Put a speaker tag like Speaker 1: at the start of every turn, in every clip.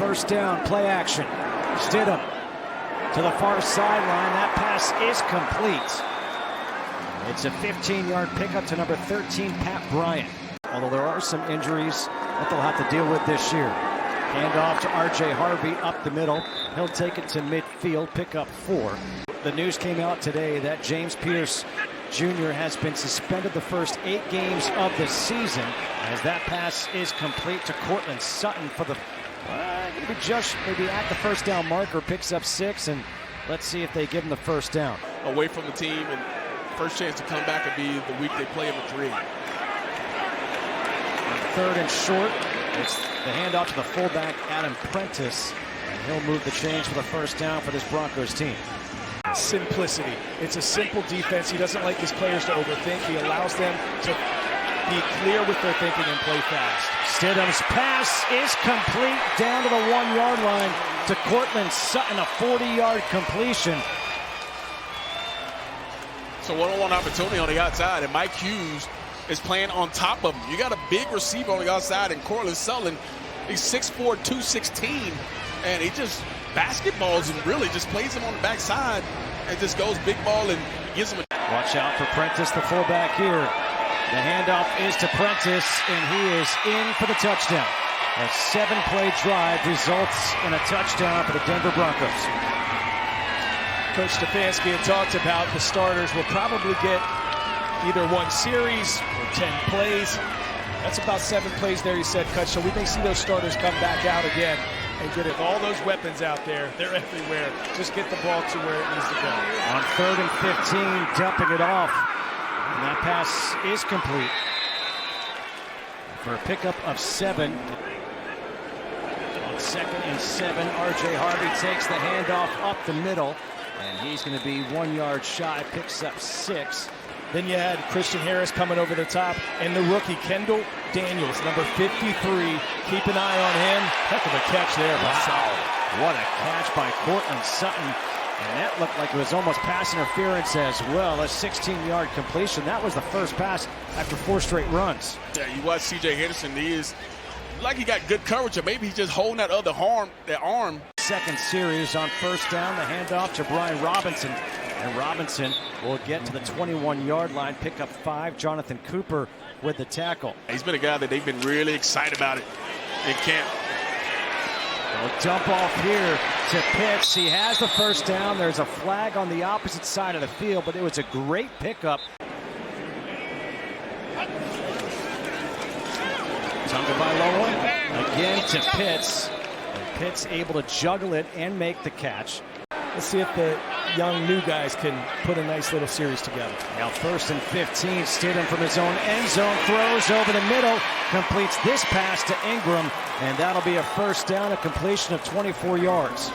Speaker 1: first down, play action. Stidham to the far sideline. That pass is complete. It's a 15-yard pickup to number 13, Pat Bryant. Although there are some injuries that they'll have to deal with this year. Hand off to R.J. Harvey up the middle. He'll take it to midfield, pick up 4. The news came out today that James Pierce Jr. has been suspended the first 8 games of the season, as that pass is complete to Cortland Sutton for the just maybe at the first down marker, picks up 6, and let's see if they give him the first down.
Speaker 2: Away from the team, and first chance to come back would be the week they play him at 3.
Speaker 1: On 3rd and short, it's the handoff to the fullback, Adam Prentice, and he'll move the change for the first down for this Broncos team.
Speaker 3: Simplicity. It's a simple defense. He doesn't like his players to overthink. He allows them to be clear with their thinking and play fast.
Speaker 1: Stidham's pass is complete down to the 1-yard line to Cortland Sutton, a 40-yard completion.
Speaker 2: So one-on-one opportunity on the outside, and Mike Hughes is playing on top of him. You got a big receiver on the outside, and Cortland Sutton, he's 6'4", 216, and he just basketballs and really just plays him on the backside and just goes big ball and gives him a...
Speaker 1: Watch out for Prentice, the fullback here. The handoff is to Prentice, and he is in for the touchdown. A 7-play drive results in a touchdown for the Denver Broncos.
Speaker 3: Coach Stefanski had talked about the starters will probably get either 1 series or 10 plays. That's about 7 plays there, he said, Coach. So we may see those starters come back out again and get it. All those weapons out there, they're everywhere. Just get the ball to where it needs to go.
Speaker 1: On 3rd and 15, dumping it off. And that pass is complete for a pickup of 7. On 2nd and 7, R.J. Harvey takes the handoff up the middle, and he's going to be 1 yard shy, picks up 6.
Speaker 3: Then you had Christian Harris coming over the top, and the rookie, Kendall Daniels, number 53. Keep an eye on him. Heck of a catch there.
Speaker 1: Wow. What a catch by Cortland Sutton. And that looked like it was almost pass interference as well. A 16-yard completion. That was the first pass after 4 straight runs.
Speaker 2: Yeah, you watch C.J. Henderson. He is like he got good coverage, or maybe he's just holding that other arm.
Speaker 1: Second series on first down. The handoff to Brian Robinson. And Robinson will get to the 21-yard line, pick up 5. Jonathan Cooper with the tackle.
Speaker 2: He's been a guy that they've been really excited about it in camp.
Speaker 1: They'll dump off here to Pitts. He has the first down. There's a flag on the opposite side of the field, but it was a great pickup. Tagovailoa again to Pitts. And Pitts able to juggle it and make the catch.
Speaker 3: Let's see if the young new guys can put a nice little series together.
Speaker 1: Now 1st and 15, Stidham from his own end zone, throws over the middle, completes this pass to Ingram, and that'll be a first down, a completion of 24 yards.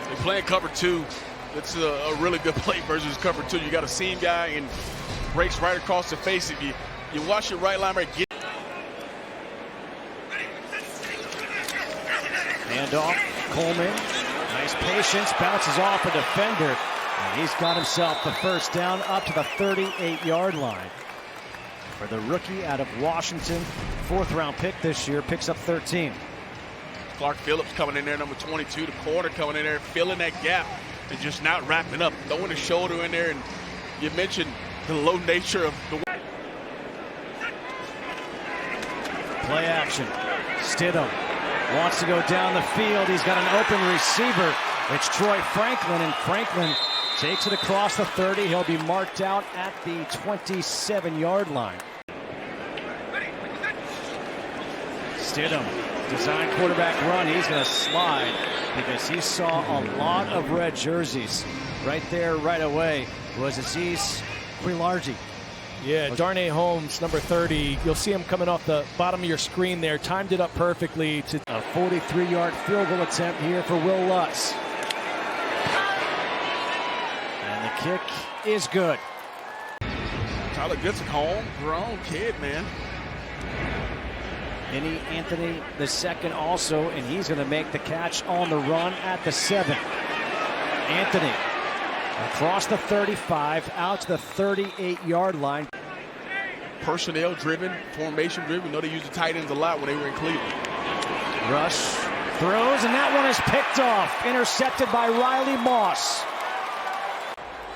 Speaker 2: They're playing cover 2. It's a really good play versus cover 2. You got a seam guy and breaks right across the face. If you watch your right linebacker get.
Speaker 1: Handoff, Coleman. Nice patience, bounces off a defender, and he's got himself the first down up to the 38-yard line. For the rookie out of Washington, 4th-round pick this year, picks up 13.
Speaker 2: Clark Phillips coming in there, number 22, the corner coming in there, filling that gap and just not wrapping up, throwing his shoulder in there. And you mentioned the low nature of the
Speaker 1: play action. Stidham wants to go down the field. He's got an open receiver. It's Troy Franklin, and Franklin takes it across the 30. He'll be marked out at the 27-yard line. Stidham, design quarterback run. He's going to slide because he saw a lot of red jerseys. Right there, right away, was Aziz Quilargi.
Speaker 3: Yeah, Darnay Holmes, number 30. You'll see him coming off the bottom of your screen there. Timed it up perfectly. To
Speaker 1: a 43-yard field goal attempt here for Will Lutz. And the kick is good.
Speaker 2: Tyler Goodson, homegrown kid, man.
Speaker 1: Vinny Anthony the second also, and he's going to make the catch on the run at the 7. Anthony across the 35, out to the 38-yard line.
Speaker 2: Personnel driven, formation driven. We know they use the tight ends a lot when they were in Cleveland.
Speaker 1: Rush Throws, and that one is picked off. Intercepted by Riley Moss.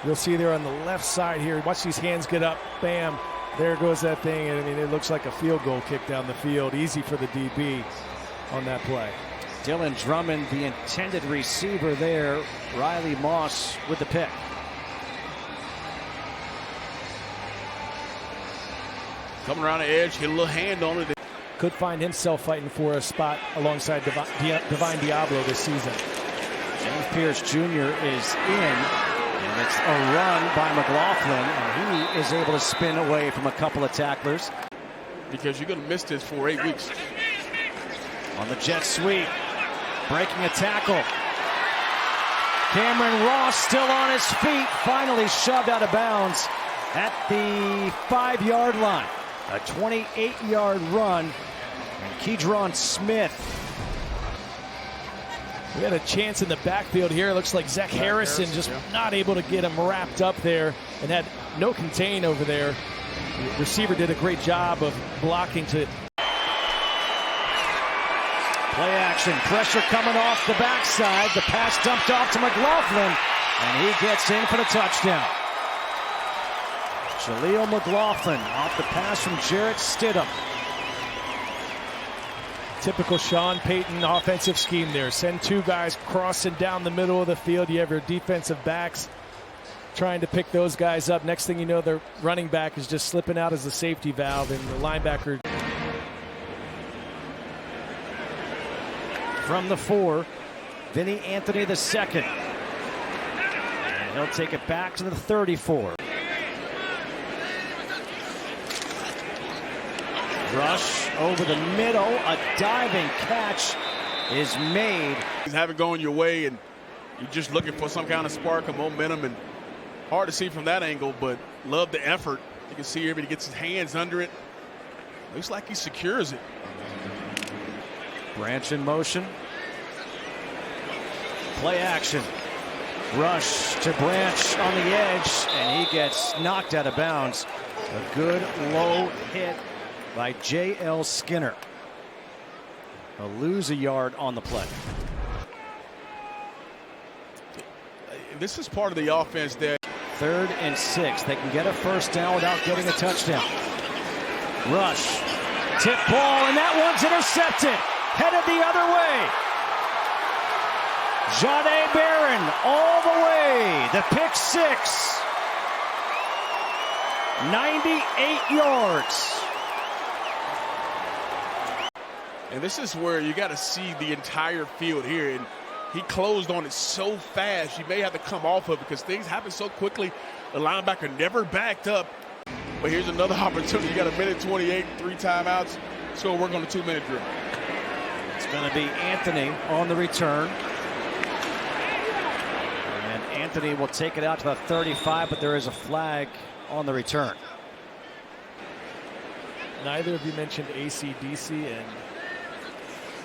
Speaker 3: You'll see there on the left side here. Watch these hands get up. Bam. There goes that thing. And I mean, it looks like a field goal kick down the field. Easy for the DB on that play.
Speaker 1: Dylan Drummond, the intended receiver there. Riley Moss with the pick.
Speaker 2: Coming around the edge, hit a little hand on it.
Speaker 3: Could find himself fighting for a spot alongside Divine Diablo this season.
Speaker 1: James Pierce Jr. is in, and it's a run by McLaughlin, and he is able to spin away from a couple of tacklers.
Speaker 2: Because you're going to miss this for 8 weeks.
Speaker 1: On the jet sweep, breaking a tackle. Cameron Ross still on his feet, finally shoved out of bounds at the 5-yard line. A 28-yard run, and Keydron Smith.
Speaker 3: We had a chance in the backfield here. It looks like Zach Harrison just not able to get him wrapped up there and had no contain over there. The receiver did a great job of blocking to.
Speaker 1: Play action, pressure coming off the backside. The pass dumped off to McLaughlin, and he gets in for the touchdown. Jaleel McLaughlin off the pass from Jarrett Stidham.
Speaker 3: Typical Sean Payton offensive scheme there. Send two guys crossing down the middle of the field. You have your defensive backs trying to pick those guys up. Next thing you know, their running back is just slipping out as a safety valve, and the linebacker.
Speaker 1: From the 4, Vinny Anthony the second. And he'll take it back to the 34. Rush over the middle, a diving catch is made.
Speaker 2: You have it going your way, and you're just looking for some kind of spark of momentum, and hard to see from that angle, but love the effort. You can see everybody gets his hands under it. Looks like he secures it.
Speaker 1: Branch in motion. Play action. Rush to Branch on the edge, and he gets knocked out of bounds. A good low hit by J.L. Skinner. A lose a yard on the play.
Speaker 2: This is part of the offense that
Speaker 1: 3rd and 6. They can get a first down without getting a touchdown. Rush. Tip ball, and that one's intercepted. Headed the other way. Jahdae Barron all the way. The pick 6. 98 yards.
Speaker 2: And this is where you got to see the entire field here. And he closed on it so fast, you may have to come off of it because things happen so quickly. The linebacker never backed up. But here's another opportunity. You got a minute 28, 3 timeouts. So we're on a 2-minute drill.
Speaker 1: It's going to be Anthony on the return. And Anthony will take it out to the 35, but there is a flag on the return.
Speaker 3: Neither of you mentioned AC/DC, and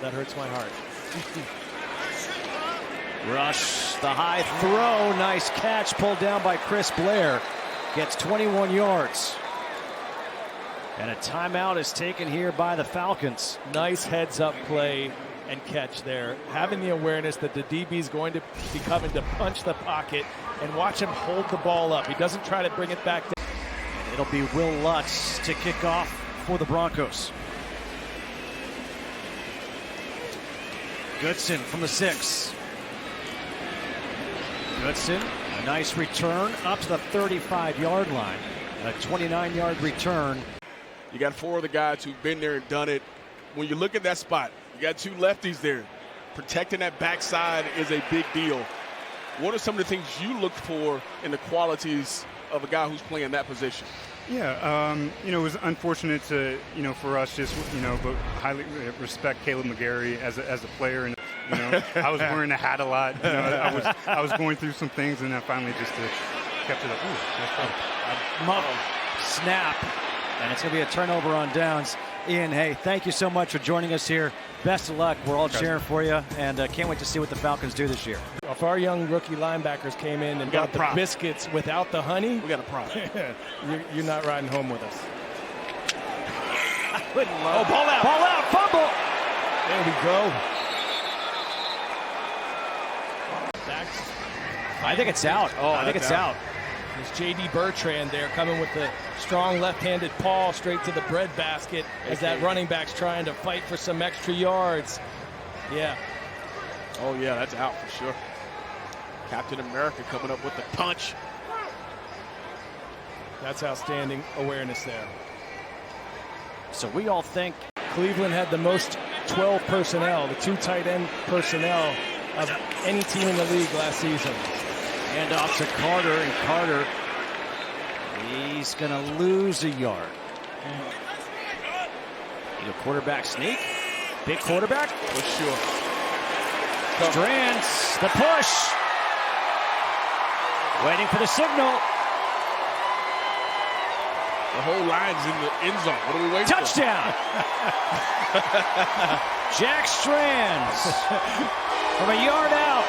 Speaker 3: that hurts my heart.
Speaker 1: Rush, the high throw, nice catch, pulled down by Chris Blair. Gets 21 yards. And a timeout is taken here by the Falcons.
Speaker 3: Nice heads-up play and catch there. Having the awareness that the DB is going to be coming to punch the pocket, and watch him hold the ball up. He doesn't try to bring it back down.
Speaker 1: And it'll be Will Lutz to kick off for the Broncos. Goodson from the 6. Goodson, a nice return up to the 35-yard line. A 29-yard return.
Speaker 2: You got 4 of the guys who've been there and done it. When you look at that spot, you got 2 lefties there. Protecting that backside is a big deal. What are some of the things you look for in the qualities of a guy who's playing that position?
Speaker 4: Yeah, it was unfortunate to, for us just, but highly respect Caleb McGarry as a player. And, I was wearing a hat a lot. I was going through some things, and then finally just kept it up. Ooh, that's
Speaker 1: muff snap, and it's going to be a turnover on downs. Ian, hey, thank you so much for joining us here. Best of luck. We're all cheering for you, and can't wait to see what the Falcons do this year.
Speaker 3: If our young rookie linebackers came in and got the biscuits without the honey,
Speaker 2: we got a prop.
Speaker 3: You're not riding home with us.
Speaker 1: Ball out, fumble.
Speaker 3: There we go.
Speaker 1: I think it's out. I think it's out.
Speaker 3: There's J.D. Bertrand there coming with the strong left-handed paw straight to the breadbasket as that running back's trying to fight for some extra yards. Yeah.
Speaker 2: Oh, yeah, that's out for sure. Captain America coming up with the punch.
Speaker 3: That's outstanding awareness there.
Speaker 1: So we all think
Speaker 3: Cleveland had the most 12 personnel, the 2 tight end personnel of any team in the league last season.
Speaker 1: hand off to Carter, and Carter, he's going to lose a yard. Need a quarterback sneak. Big quarterback.
Speaker 2: For sure.
Speaker 1: Strands, the push. Waiting for the signal.
Speaker 2: The whole line's in the end zone. What are we waiting
Speaker 1: Touchdown. Jack Strands from a yard out.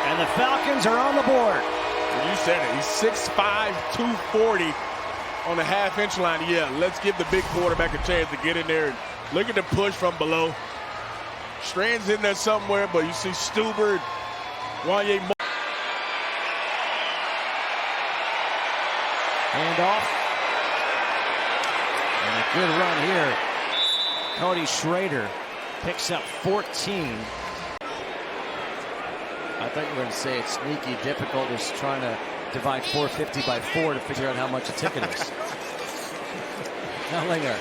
Speaker 1: And the Falcons are on the board.
Speaker 2: Well, you said it. He's 6'5", 240 on the half-inch line. Yeah, let's give the big quarterback a chance to get in there and look at the push from below. Strands in there somewhere, but you see Stuber, Wanye.
Speaker 1: Hand off. And a good run here. Cody Schrader picks up 14. I thought you were going to say it's sneaky difficult is trying to divide 450 by 4 to figure out how much a ticket is. Ellinger.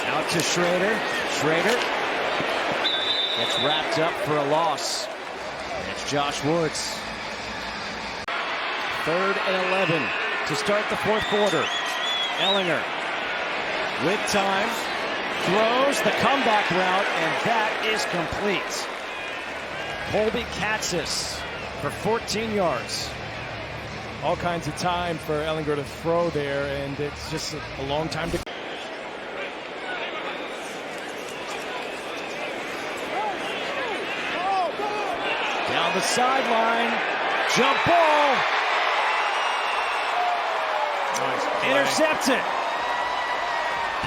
Speaker 1: Out to Schrader. Schrader gets wrapped up for a loss. It's Josh Woods. 3rd and 11 to start the 4th quarter. Ellinger with time. Throws the comeback route, and that is complete. Colby Katzis for 14 yards.
Speaker 3: All kinds of time for Ellinger to throw there, and it's just a long time to.
Speaker 1: Down the sideline, jump ball.
Speaker 2: Nice play.
Speaker 1: Intercepted.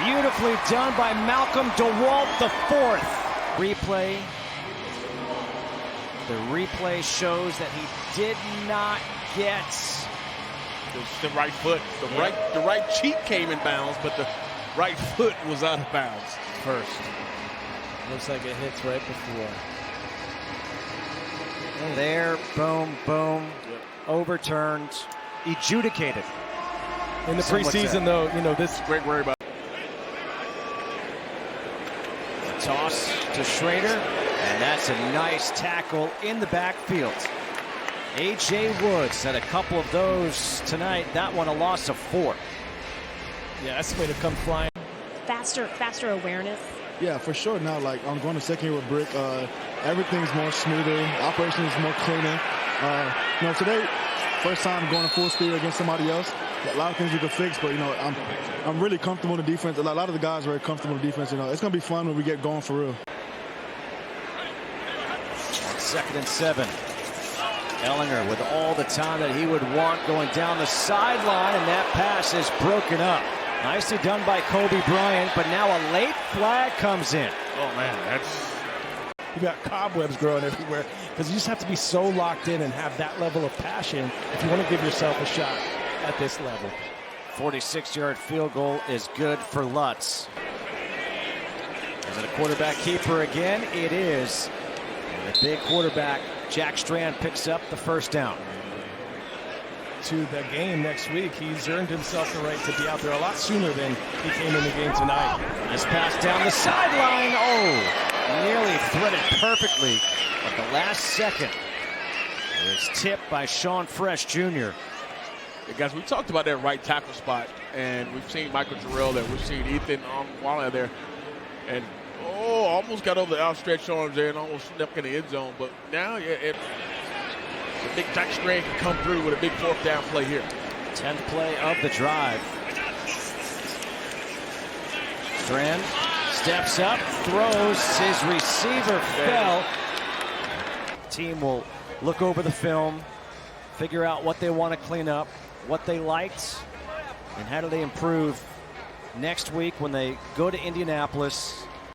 Speaker 1: Beautifully done by Malcolm DeWalt, the 4th. Replay. The replay shows that he did not get
Speaker 2: the right foot. The right cheek came in bounds, but the right foot was out of bounds first.
Speaker 3: Looks like it hits right before.
Speaker 1: And there, boom, boom, overturned, adjudicated.
Speaker 3: In the preseason, though, you know, this
Speaker 2: Great worry about.
Speaker 1: A toss to Schrader, and that's a nice tackle in the backfield. A.J. Woods had a couple of those tonight. That one a loss of 4.
Speaker 3: Yeah, that's the way to come flying.
Speaker 5: Faster awareness.
Speaker 6: Yeah, for sure. Now, like, I'm going to second year with Brick. Everything's more smoother. Operation is more cleaner. You know, today, first time going full speed against somebody else. A lot of things we could fix, but, you know, I'm really comfortable in the defense. A lot of the guys are very comfortable in the defense. You know, it's going to be fun when we get going for real.
Speaker 1: 2nd and 7. Ellinger with all the time that he would want going down the sideline, and that pass is broken up. Nicely done by Kobe Bryant, but now a late flag comes in.
Speaker 2: Oh, man, that's.
Speaker 3: You got cobwebs growing everywhere because you just have to be so locked in and have that level of passion if you want to give yourself a shot at this level.
Speaker 1: 46-yard field goal is good for Lutz. Is it a quarterback keeper again? It is. And the big quarterback, Jack Strand, picks up the first down.
Speaker 3: To the game next week, he's earned himself the right to be out there a lot sooner than he came in the game tonight.
Speaker 1: This pass down the sideline. Oh, nearly threaded perfectly at the last second. It was tipped by Sean Fresh Jr.
Speaker 2: Hey guys, we talked about that right tackle spot, and we've seen Michael Jarrell there. We've seen Ethan Walla there, and almost got over the outstretched arms there and almost snuck in the end zone. But now, the big Jack Strand can come through with a big 4th down play here.
Speaker 1: 10th play of the drive. Strand steps up, throws, his receiver fell. Team will look over the film, figure out what they want to clean up, what they liked, and how do they improve next week when they go to Indianapolis